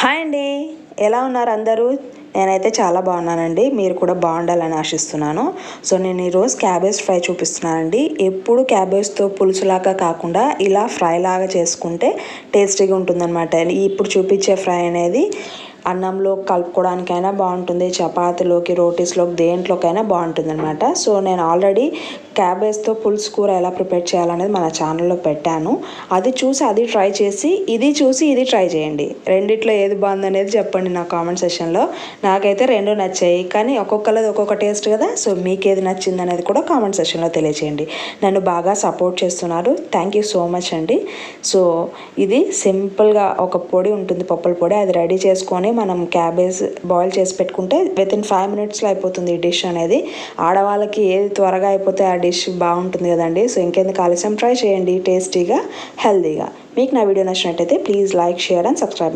Hi అండి, ఎలా ఉన్నారు అందరూ? నేనైతే చాలా బాగున్నానండి. మీరు కూడా బాగుండాలని ఆశిస్తున్నాను. సో నేను ఈరోజు క్యాబేజ్ ఫ్రై చూపిస్తున్నానండి. ఎప్పుడు క్యాబేజ్తో పులుసులాగా కాకుండా ఇలా ఫ్రై లాగా చేసుకుంటే టేస్టీగా ఉంటుందన్నమాట. ఇప్పుడు చూపించే ఫ్రై అనేది అన్నంలో కలుపుకోవడానికైనా బాగుంటుంది, చపాతీలోకి, రోటీస్లోకి, దేంట్లోకైనా బాగుంటుంది అనమాట. సో నేను ఆల్రెడీ క్యాబేజ్తో పులుసు కూర ఎలా ప్రిపేర్ చేయాలనేది మన ఛానల్లో పెట్టాను. అది చూసి అది ట్రై చేసి, ఇది చూసి ఇది ట్రై చేయండి. రెండిట్లో ఏది బాగుందనేది చెప్పండి నా కామెంట్ సెషన్లో. నాకైతే రెండు నచ్చాయి, కానీ ఒక్కొక్కరిది ఒక్కొక్క టేస్ట్ కదా. సో మీకు ఏది నచ్చింది అనేది కూడా కామెంట్ సెషన్లో తెలియచేయండి. నన్ను బాగా సపోర్ట్ చేస్తున్నారు, థ్యాంక్ యూ సో మచ్ అండి. సో ఇది సింపుల్గా ఒక పొడి ఉంటుంది, పప్పుల పొడి, అది రెడీ చేసుకొని మనం క్యాబేజ్ బాయిల్ చేసి పెట్టుకుంటే వితిన్ 5 minutesలో అయిపోతుంది ఈ డిష్ అనేది. ఆడవాళ్ళకి ఏది త్వరగా అయిపోతే ఆ డిష్ బాగుంటుంది కదండి. సో ఇంకెందుకు ఆలస్యం, ట్రై చేయండి టేస్టీగా, హెల్తీగా. మీకు నా వీడియో నచ్చినట్టయితే please like, share and subscribe.